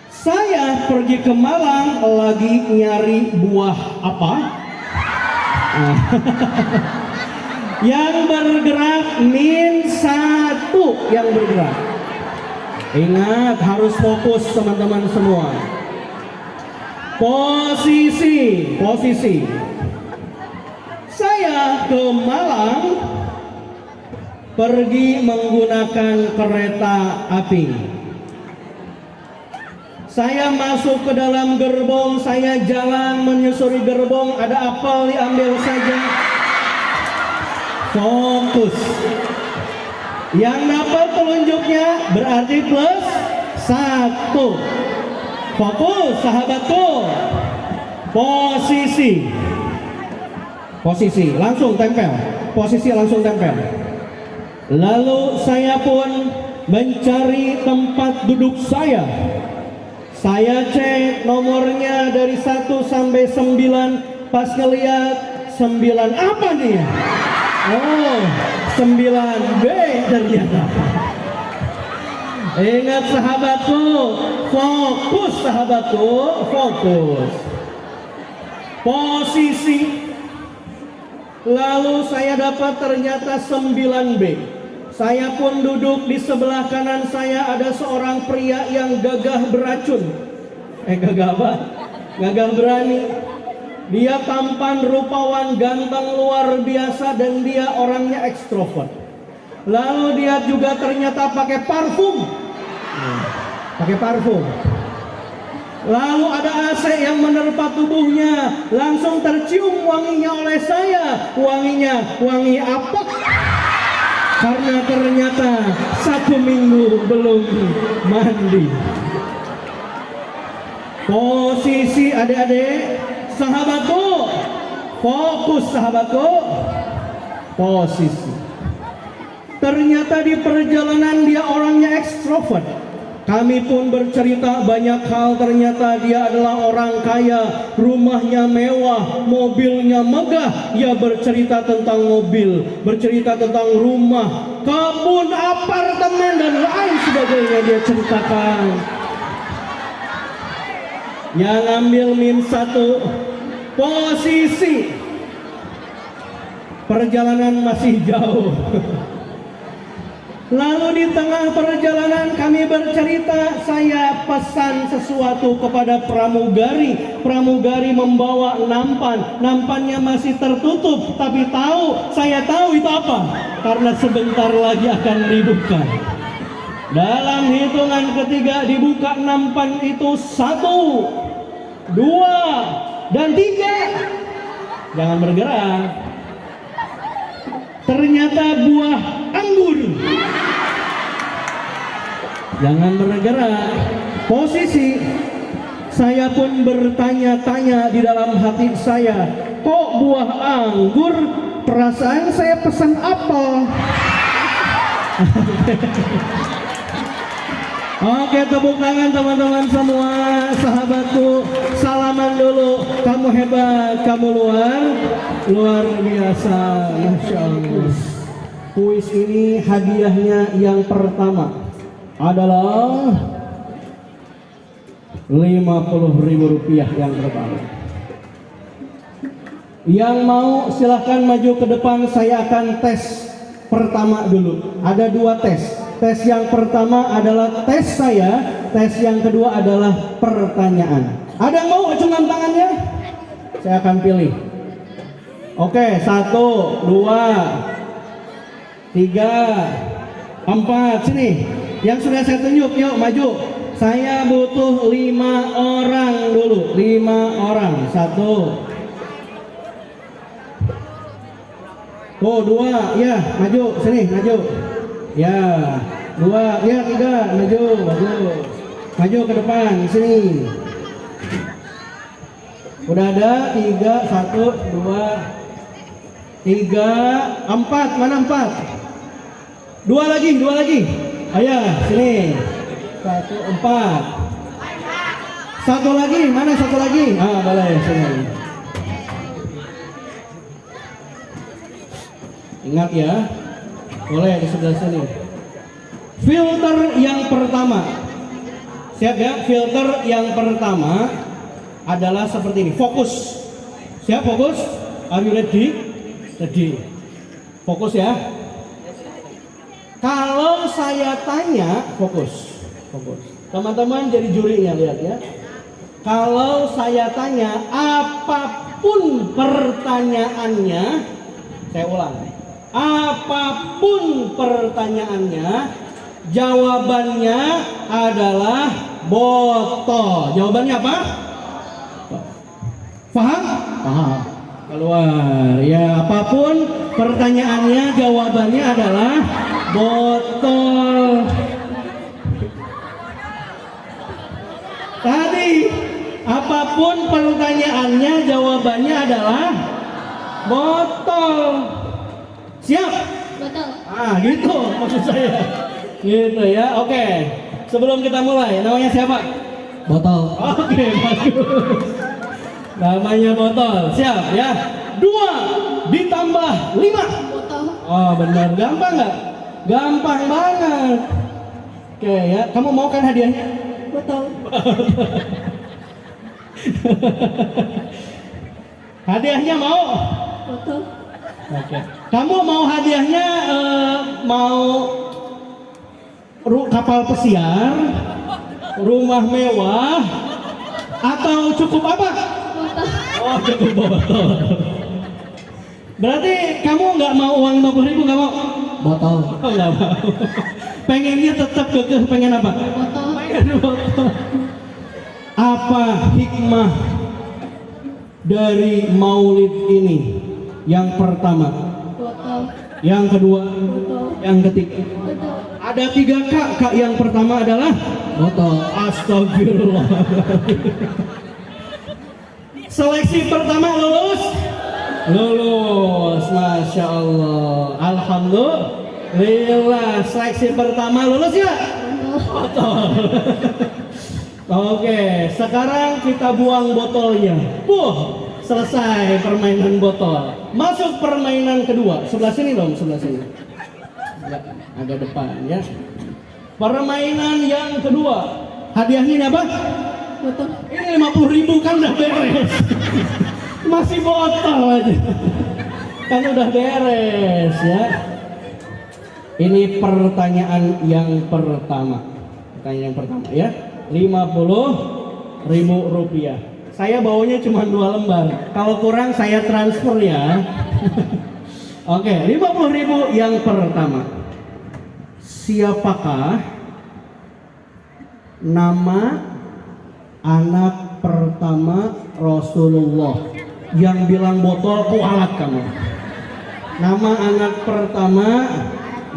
Saya pergi ke Malang lagi nyari buah apa? Yang bergerak -1 yang bergerak. Ingat, harus fokus teman-teman semua. Posisi. Saya ke Malang pergi menggunakan kereta api. Saya masuk ke dalam gerbong, saya jalan menyusuri gerbong, ada apel diambil saja. Fokus. Yang dapat telunjuknya berarti +1. Fokus sahabatku. Posisi langsung tempel. Posisi langsung tempel. Lalu saya pun mencari tempat duduk saya. Saya cek nomornya dari 1 sampai 9. Pas ngeliat 9 apa nih? Oh, 9B ternyata. Ingat sahabatku, fokus sahabatku, fokus. Posisi. Lalu saya dapat ternyata 9B. Saya pun duduk di sebelah kanan saya ada seorang pria yang gagah beracun. Gagah apa? Gagah berani. Dia tampan, rupawan, ganteng luar biasa dan dia orangnya ekstrovert. Lalu dia juga ternyata pakai parfum. Lalu ada AC yang menerpa tubuhnya, langsung tercium wanginya oleh saya. Wangi apa? Karena ternyata 1 minggu belum mandi. Posisi adik-adik, sahabatku, fokus sahabatku, posisi. Ternyata di perjalanan dia orangnya ekstrovert. Kami pun bercerita banyak hal, ternyata dia adalah orang kaya, rumahnya mewah, mobilnya megah. Dia bercerita tentang mobil, bercerita tentang rumah, kebun, apartemen dan lain sebagainya dia ceritakan. Yang ambil -1, posisi. Perjalanan masih jauh. Lalu di tengah perjalanan kami bercerita, saya pesan sesuatu kepada pramugari. Pramugari membawa nampan, nampannya masih tertutup, tapi saya tahu itu apa, karena sebentar lagi akan dibuka. Dalam hitungan ketiga dibuka nampan itu 1, 2, dan 3. Jangan bergerak. Ternyata buah anggur. Jangan bergerak. Posisi. Saya pun bertanya-tanya di dalam hati saya, kok buah anggur? Perasaan saya pesan apel. Oke, tepuk tangan teman-teman semua, sahabatku. Salaman dulu. Kamu hebat, kamu luar biasa, Masya Allah. Kuis ini hadiahnya yang pertama adalah Rp50.000 yang pertama. Yang mau silahkan maju ke depan, saya akan tes pertama dulu. Ada 2 tes. Tes yang pertama adalah tes saya, tes yang kedua adalah pertanyaan. Ada yang mau acungkan tangannya? Saya akan pilih. Oke, 1, 2, 3, 4. Sini. Yang sudah saya tunjuk, yuk maju. Saya butuh 5 orang dulu. 5 orang. 1. Oh, 2. Ya, maju. Sini, maju. Ya, 2, ya 3, maju. Maju ke depan, sini. Udah ada 3, 1, 2, 3, 4. Mana 4? 2 lagi. Ayo, sini. 1, 4. 1 lagi, mana 1 lagi? Ah, boleh, sini. Ingat ya. Boleh di sebelah sini. Filter yang pertama. Siap ya? Filter yang pertama adalah seperti ini. Fokus. Siap, fokus? Are you ready? Ready. Fokus ya. Kalau saya tanya, fokus. Teman-teman jadi jurinya, lihat ya. Kalau saya tanya apapun pertanyaannya, saya ulang. Apapun pertanyaannya, jawabannya adalah botol. Jawabannya apa? Paham? Paham. Keluar. Ya, apapun pertanyaannya, jawabannya adalah botol. Tadi, apapun pertanyaannya, jawabannya adalah botol. Siap? Betul. Gitu maksud saya. Gitu ya. Oke. Sebelum kita mulai, namanya siapa? Botol. Oke, bagus. Namanya botol. Siap ya. 2 ditambah 5. Botol. Oh, benar. Gampang nggak? Gampang banget. Oke ya. Kamu mau kan hadiahnya? Botol. Hadiahnya mau? Botol. Oke. Kamu mau hadiahnya mau kapal pesiar, rumah mewah, atau cukup apa? Botol. Oh, cukup botol. Berarti kamu nggak mau uang 50.000, nggak mau? Botol. Oh, nggak mau. Pengennya tetap kekeh, pengen apa? Botol. Pengen botol. Apa hikmah dari Maulid ini? Yang pertama, Botol. yang kedua, Botol. yang ketiga. Botol. Ada 3 kak. Yang pertama adalah botol. Astagfirullah. Seleksi pertama lulus, Masya Allah. Alhamdulillah. Seleksi pertama lulus ya. Botol. Oke, sekarang kita buang botolnya. Selesai permainan botol. Masuk permainan kedua. Sebelah sini dong, sebelah sini. Agak depan ya. Permainan yang kedua. Hadiahnya ini apa? Botol. Ini 50.000 kan udah beres. Masih botol aja. Kan udah beres ya. Ini pertanyaan yang pertama. Pertanyaan yang pertama ya. Rp50.000. Saya bawanya cuma 2 lembar. Kalau kurang saya transfer ya. Oke, 50.000 yang pertama. Siapakah Nama anak pertama Rasulullah. Yang bilang botol kualat kamu. Nama anak pertama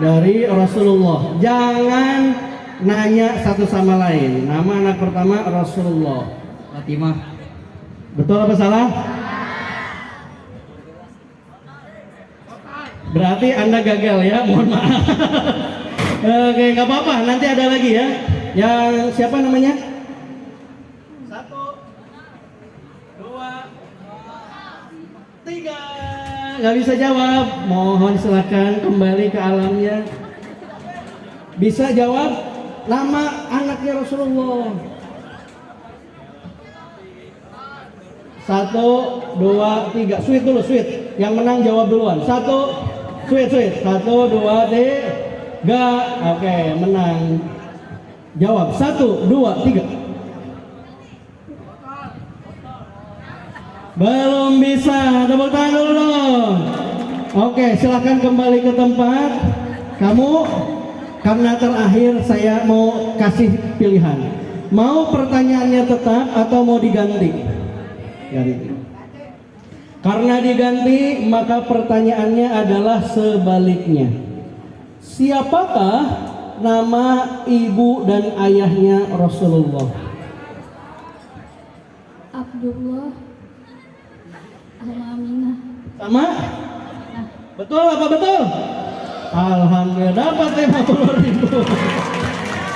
dari Rasulullah. Jangan nanya satu sama lain. Nama anak pertama Rasulullah. Fatimah. Betul apa salah? Berarti Anda gagal ya, mohon maaf. Oke, nggak apa-apa, nanti ada lagi ya. Yang siapa namanya? 1, 2, 3. Nggak bisa jawab. Mohon silakan kembali ke alamnya. Bisa jawab nama anaknya Rasulullah. 1, 2, 3. Sweet dulu, sweet. Yang menang jawab duluan. 1, sweet. 1, 2, 3. Oke, menang. Jawab 1, 2, 3. Belum bisa. Tepuk tangan dulu dong. Oke, silahkan kembali ke tempat. Kamu, karena terakhir saya mau kasih pilihan. Mau pertanyaannya tetap atau mau diganti? Ganti. Karena diganti, maka pertanyaannya adalah sebaliknya. Siapakah nama ibu dan ayahnya Rasulullah? Abdullah sama Aminah. Sama? Betul apa betul? Alhamdulillah dapat 50.000.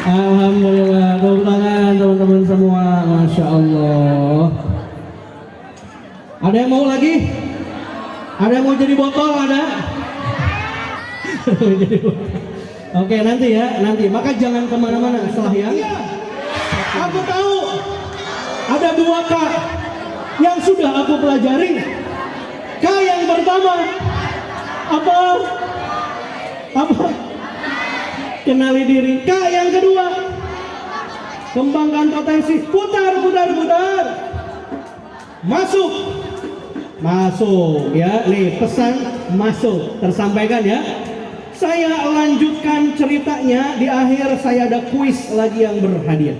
Alhamdulillah, tepuk tangan teman-teman semua, masya Allah. Ada yang mau lagi? Ada yang mau jadi botol? Ada? Jadi botol. Oke, nanti ya, nanti. Maka jangan kemana-mana setelah yang. Iya, aku tahu. Ada 2 K yang sudah aku pelajari. K yang pertama apa? Kenali diri. K yang kedua, kembangkan potensi. Putar. Masuk ya. Nih pesan masuk tersampaikan ya. Saya lanjutkan ceritanya. Di akhir saya ada kuis lagi yang berhadiah.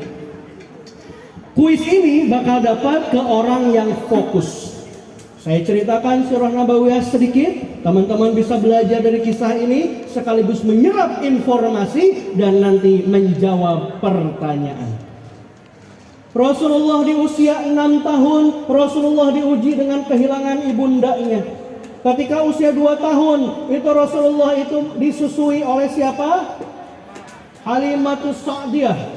Kuis ini bakal dapat ke orang yang fokus. Saya ceritakan surah Nabawiyah sedikit. Teman-teman bisa belajar dari kisah ini sekaligus menyerap informasi dan nanti menjawab pertanyaan. Rasulullah di usia 6 tahun, Rasulullah diuji dengan kehilangan ibundanya. Ketika usia 2 tahun, itu Rasulullah itu disusui oleh siapa? Halimatus Sa'diyah.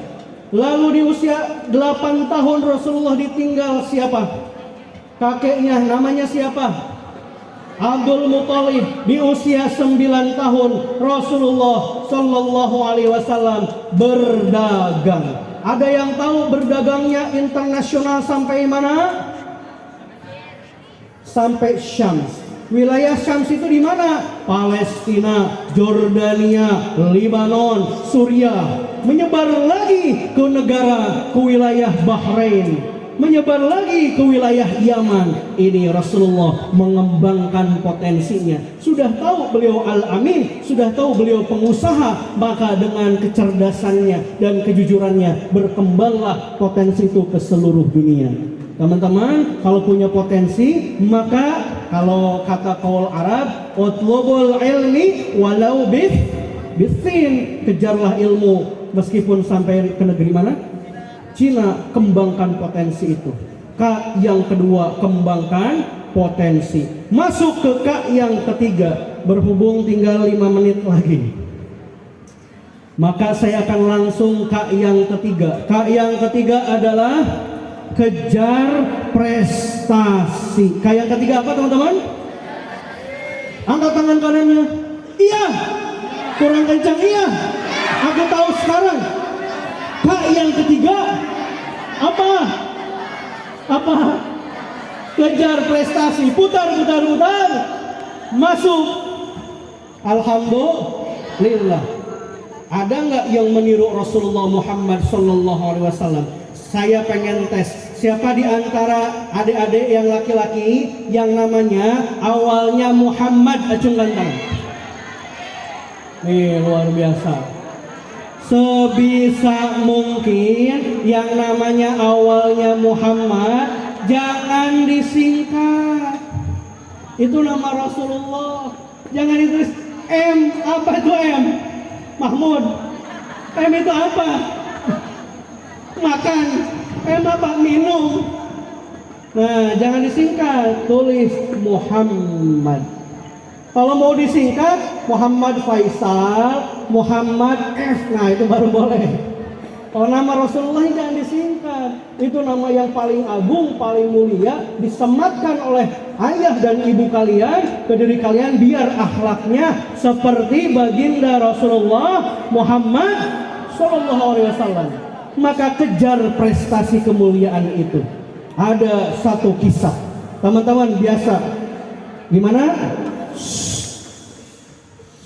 Lalu di usia 8 tahun Rasulullah ditinggal siapa? Kakeknya, namanya siapa? Abdul Muthalib. Di usia 9 tahun Rasulullah Shallallahu Alaihi Wasallam berdagang. Ada yang tahu berdagangnya internasional sampai mana? Sampai Syams. Wilayah Syams itu di mana? Palestina, Jordania, Lebanon, Suriah. Menyebar lagi ke wilayah Bahrain. Menyebar lagi ke wilayah Yaman. Ini Rasulullah mengembangkan potensinya. Sudah tahu beliau Al-Amin, sudah tahu beliau pengusaha, maka dengan kecerdasannya dan kejujurannya berkembanglah potensi itu ke seluruh dunia. Teman-teman, kalau punya potensi, maka kalau kata kaul Arab, utlubul ilmi walau bisin, kejarlah ilmu meskipun sampai ke negeri mana? Cina. Kembangkan potensi itu. K yang kedua, kembangkan potensi. Masuk ke K yang ketiga. Berhubung tinggal 5 menit lagi, maka saya akan langsung K yang ketiga. K yang ketiga adalah kejar prestasi. K yang ketiga apa teman-teman? Angkat tangan kanannya. Iya. Kurang kencang. Iya. Aku tahu sekarang. K yang ketiga apa? Kejar prestasi. Putar. Masuk. Alhamdulillah. Ada nggak yang meniru Rasulullah Muhammad Sallallahu Alaihi Wasallam? Saya pengen tes. Siapa di antara adik-adik yang laki-laki yang namanya awalnya Muhammad? Acungkan tangan. Nih luar biasa. Sebisa mungkin yang namanya awalnya Muhammad jangan disingkat. Itu nama Rasulullah. Jangan ditulis M. Apa itu M? Mahmud. M itu apa? Makan. M apa? Minum. Nah, jangan disingkat, tulis Muhammad. Kalau mau disingkat Muhammad Faisal, Muhammad F. Nah, itu baru boleh. Kalau nama Rasulullah jangan disingkat. Itu nama yang paling agung, paling mulia, disematkan oleh ayah dan ibu kalian ke diri kalian biar akhlaknya seperti baginda Rasulullah Muhammad Sallallahu Alaihi Wasallam. Maka kejar prestasi kemuliaan itu. Ada satu kisah, teman-teman biasa. Gimana?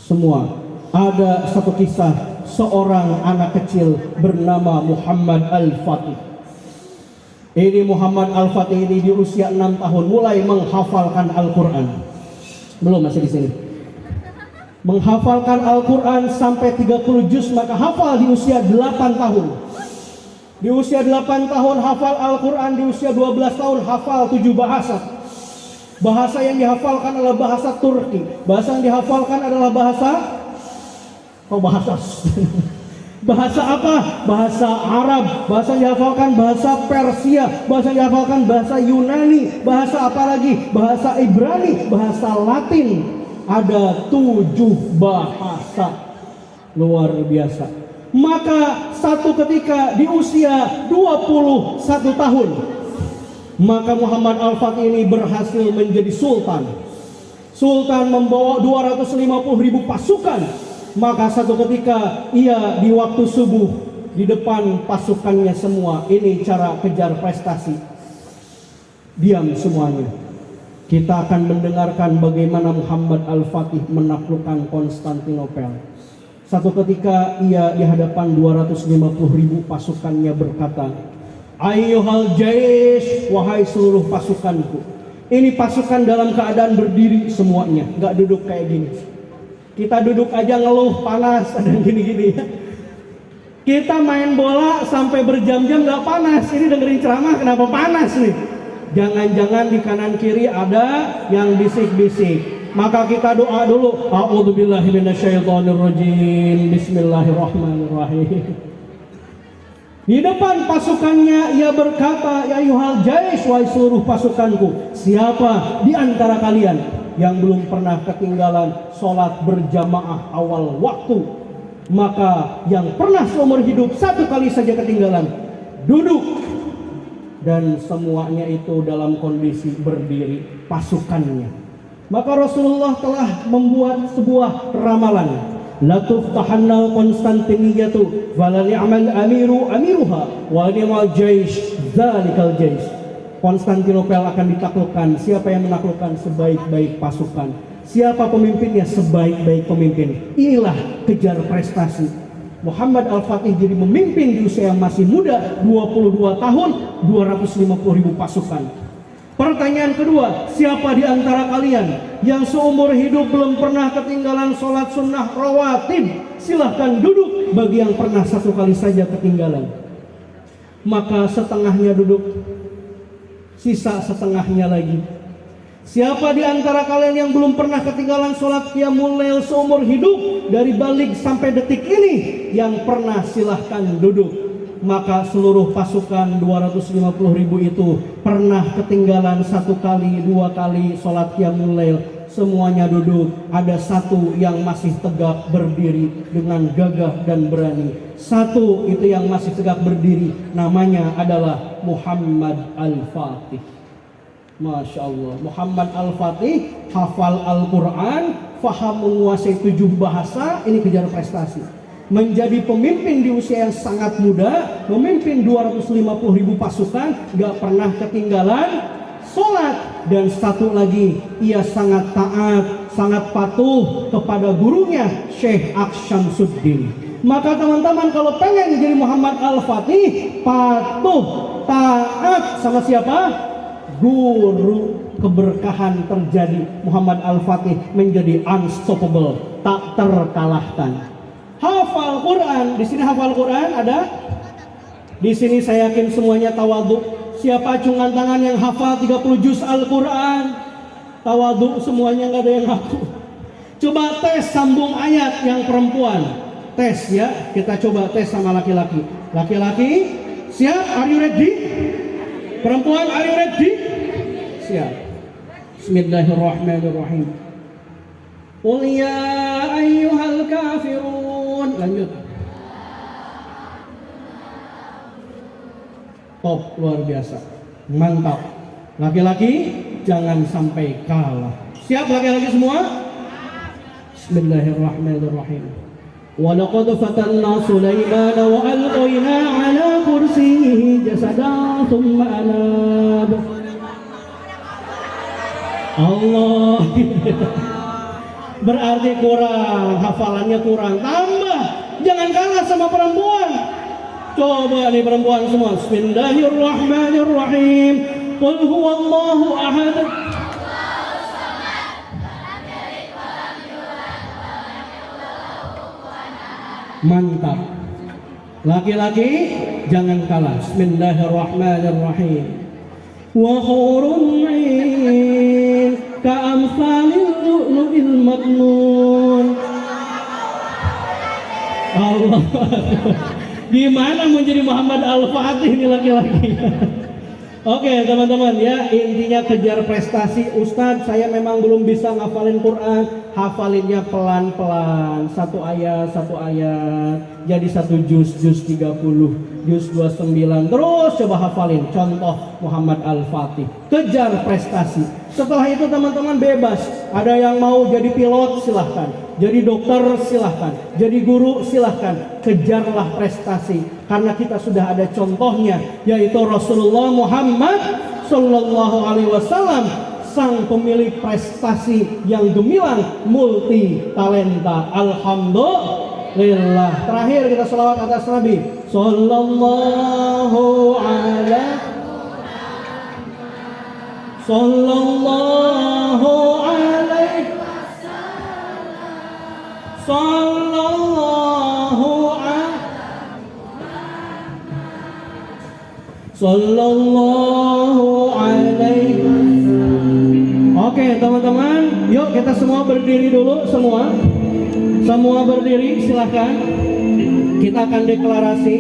Semua. Ada satu kisah seorang anak kecil bernama Muhammad Al-Fatih. Ini Muhammad Al-Fatih ini di usia 6 tahun mulai menghafalkan Al-Quran. Belum, masih di sini. Menghafalkan Al-Quran sampai 30 juz, maka hafal di usia 8 tahun. Di usia 8 tahun hafal Al-Quran, di usia 12 tahun hafal 7 bahasa. Bahasa yang dihafalkan adalah bahasa Turki. Bahasa yang dihafalkan adalah bahasa bahasa apa? Bahasa Arab. Bahasa yang dihafalkan bahasa Persia. Bahasa yang dihafalkan bahasa Yunani. Bahasa apa lagi? Bahasa Ibrani, bahasa Latin. Ada 7 bahasa. Luar biasa. Maka satu ketika di usia 21 tahun, maka Muhammad Al-Fatih ini berhasil menjadi sultan. Sultan membawa 250.000 pasukan. Maka satu ketika ia di waktu subuh di depan pasukannya semua. Ini cara kejar prestasi. Diam semuanya. Kita akan mendengarkan bagaimana Muhammad Al-Fatih menaklukkan Konstantinopel. Satu ketika ia di hadapan 250.000 pasukannya berkata, Ayyuhal jaish, wahai seluruh pasukanku. Ini pasukan dalam keadaan berdiri semuanya, nggak duduk kayak gini. Kita duduk aja ngeluh panas, ada gini-gini ya. Kita main bola sampai berjam-jam nggak panas. Ini dengerin ceramah kenapa panas nih? Jangan-jangan di kanan kiri ada yang bisik-bisik. Maka kita doa dulu. A'udzubillahi minasyaitonirrajim. Bismillahirrahmanirrahim. Di depan pasukannya ia berkata, ya ayyuhal jaish, wahai seluruh pasukanku, siapa di antara kalian yang belum pernah ketinggalan sholat berjamaah awal waktu? Maka yang pernah seumur hidup satu kali saja ketinggalan, duduk. Dan semuanya itu dalam kondisi berdiri pasukannya. Maka Rasulullah telah membuat sebuah ramalan. La tuftahanna Konstantiniyatu wa la ni'mal amiru amiruha wa ni'mal jaish dzalikal jaish. Konstantinopel akan ditaklukkan. Siapa yang menaklukkan? Sebaik-baik pasukan. Siapa pemimpinnya? Sebaik-baik pemimpin. Inilah kejar prestasi. Muhammad Al-Fatih jadi memimpin di usia yang masih muda, 22 tahun, 250.000 pasukan. Pertanyaan kedua, siapa di antara kalian yang seumur hidup belum pernah ketinggalan sholat sunnah rawatib? Silahkan duduk bagi yang pernah satu kali saja ketinggalan. Maka setengahnya duduk, sisa setengahnya lagi. Siapa di antara kalian yang belum pernah ketinggalan sholat qiyamul lail seumur hidup dari balik sampai detik ini? Yang pernah silahkan duduk. Maka seluruh pasukan 250.000 itu pernah ketinggalan satu kali, dua kali sholat qiyamul lail. Semuanya duduk. Ada satu yang masih tegak berdiri dengan gagah dan berani. Satu itu yang masih tegak berdiri, namanya adalah Muhammad Al-Fatih. Masya Allah. Muhammad Al-Fatih hafal Al-Quran, faham menguasai 7 bahasa. Ini kejar prestasi. Menjadi pemimpin di usia yang sangat muda, memimpin 250.000 pasukan, gak pernah ketinggalan sholat. Dan satu lagi, ia sangat taat, sangat patuh kepada gurunya Syekh Aksyamsuddin. Maka teman-teman kalau pengen jadi Muhammad Al-Fatih, patuh, taat sama siapa? Guru. Keberkahan terjadi. Muhammad Al-Fatih menjadi unstoppable, tak terkalahkan. hafal Quran. Di sini hafal Quran ada? Di sini saya yakin semuanya tawadhu. Siapa acungan tangan yang hafal 30 juz Al-Quran? Tawadhu semuanya, nggak ada yang ngaku. Coba tes sambung ayat yang perempuan. Tes ya, kita coba tes sama laki-laki. Laki-laki, siap? Are you ready? Perempuan, are you ready? Siap. Bismillahirrahmanirrahim. Qul ya ayyuhal kafirun. Lanjut. Top, luar biasa. Mantap. Laki-laki jangan sampai kalah. Siap laki-laki semua? Bismillahirrahmanirrahim. Wa laqad fatanna Sulaiman wa alqayna ala kursiyyihi jasadan thumma anab. Allah. Berarti kurang, hafalannya kurang. Tambah, jangan kalah sama perempuan. Coba nih perempuan semua. Bismillahirrahmanirrahim. Qul huwallahu ahad. Mantap. Laki-laki jangan kalah. Bismillahirrahmanirrahim. Wa hurun 'ain ka'amsalil lu'lu'il maknun. Allah. Gimana mau jadi Muhammad Al-Fatih ini laki-laki? Oke teman-teman ya, intinya kejar prestasi. Ustadz, saya memang belum bisa ngafalin Quran. Hafalinnya pelan-pelan, satu ayat jadi satu juz 30, juz 29. Terus coba hafalin. Contoh Muhammad Al-Fatih. Kejar prestasi. Setelah itu teman-teman bebas. Ada yang mau jadi pilot silahkan, jadi dokter silahkan, jadi guru silahkan. Kejarlah prestasi, karena kita sudah ada contohnya, yaitu Rasulullah Muhammad Sallallahu Alaihi Wasallam, sang pemilik prestasi yang gemilang, multi talenta. Alhamdulillah. Terakhir kita sholawat atas Nabi Sallallahu Alaihi Sallallahu Alaihi Sallallahu Alaihi. Oke teman-teman, yuk kita semua berdiri dulu. Semua berdiri silahkan. Kita akan deklarasi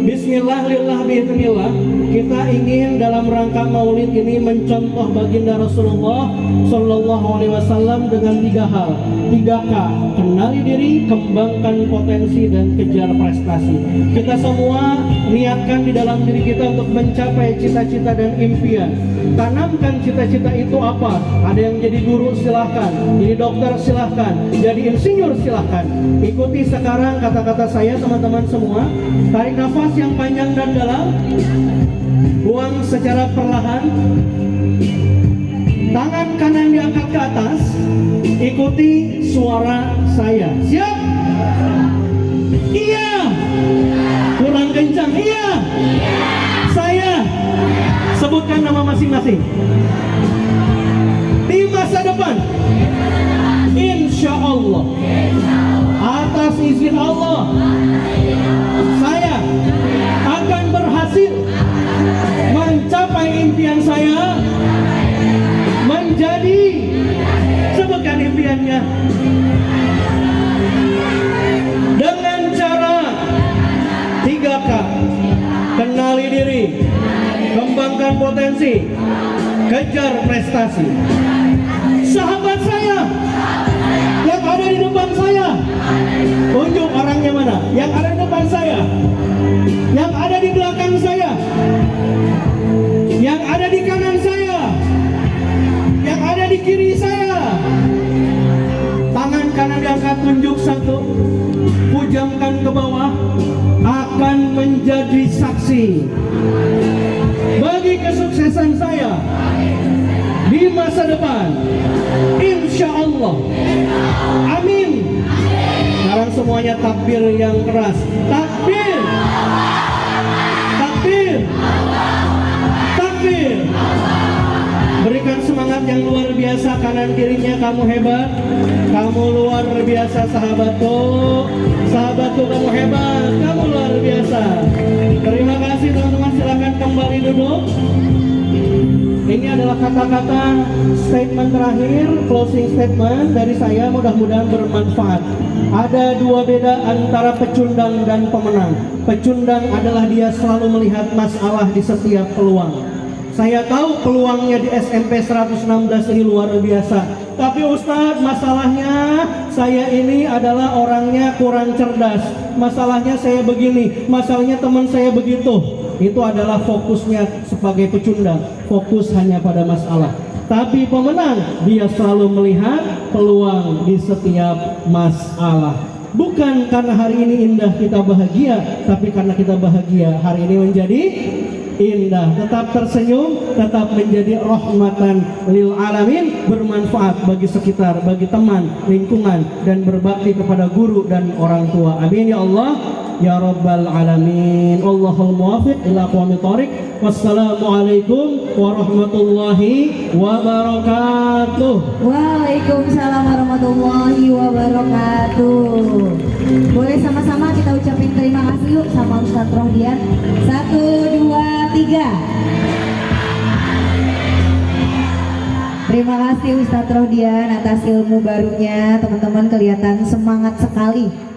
Bismillah lillah bismillah. Kita ingin dalam rangka maulid ini mencontoh baginda Rasulullah Sallallahu Alaihi Wasallam dengan 3 hal, 3K: kenali diri, kembangkan potensi, dan kejar prestasi. Kita semua niatkan di dalam diri kita untuk mencapai cita-cita dan impian. Tanamkan cita-cita itu apa? Ada yang jadi guru silahkan, jadi dokter silahkan, jadi insinyur silahkan. Ikuti sekarang kata-kata saya teman-teman semua. Tarik nafas yang panjang dan dalam, buang secara perlahan. Tangan kanan diangkat ke atas. Ikuti suara saya. Siap? Iya. Kurang kencang. Iya. Saya. Sebutkan nama masing-masing. Di masa depan, insya Allah, atas izin Allah, saya akan berhasil mencapai impian saya, menjadi, sebutkan impiannya, dengan cara 3K: kenali diri, kembangkan potensi, kejar prestasi. Sahabat saya yang ada di depan saya, tunjuk orangnya mana. Yang ada di depan saya, yang ada di belakang saya, yang ada di kanan saya, yang ada di kiri saya. Tangan kanan diangkat, tunjuk 1, pujamkan ke bawah. Akan menjadi saksi bagi kesuksesan saya di masa depan, insya Allah. Amin. Sekarang semuanya takbir yang keras. Takbir, takbir, takbir. Berikan semangat yang luar biasa kanan kirinya, kamu hebat. Kamu luar biasa sahabatku. Sahabatku kamu hebat, kamu luar biasa. Terima kasih teman-teman, silakan kembali duduk. Ini adalah kata-kata statement terakhir, closing statement dari saya, mudah-mudahan bermanfaat. Ada dua beda antara pecundang dan pemenang. Pecundang adalah dia selalu melihat masalah di setiap peluang. Saya tahu peluangnya di SMP 116 ini luar biasa. Tapi Ustadz, masalahnya saya ini adalah orangnya kurang cerdas. Masalahnya saya begini, masalahnya teman saya begitu. Itu adalah fokusnya sebagai pecundang, fokus hanya pada masalah. Tapi pemenang, dia selalu melihat peluang di setiap masalah. Bukan karena hari ini indah kita bahagia, tapi karena kita bahagia hari ini menjadi indah. Tetap tersenyum, tetap menjadi rahmatan lil alamin, bermanfaat bagi sekitar, bagi teman, lingkungan, dan berbakti kepada guru dan orang tua. Amin ya Allah ya rabbal alamin. Allahul muwaffiq ila aqwamit thoriq. Wassalamualaikum warahmatullahi wabarakatuh. Waalaikumsalam warahmatullahi wabarakatuh. Boleh sama-sama kita ucapin terima kasih yuk sama Ustadz Rohdian. 1, 2, 3. Terima kasih Ustadz Rohdian atas ilmu barunya. Teman-teman kelihatan semangat sekali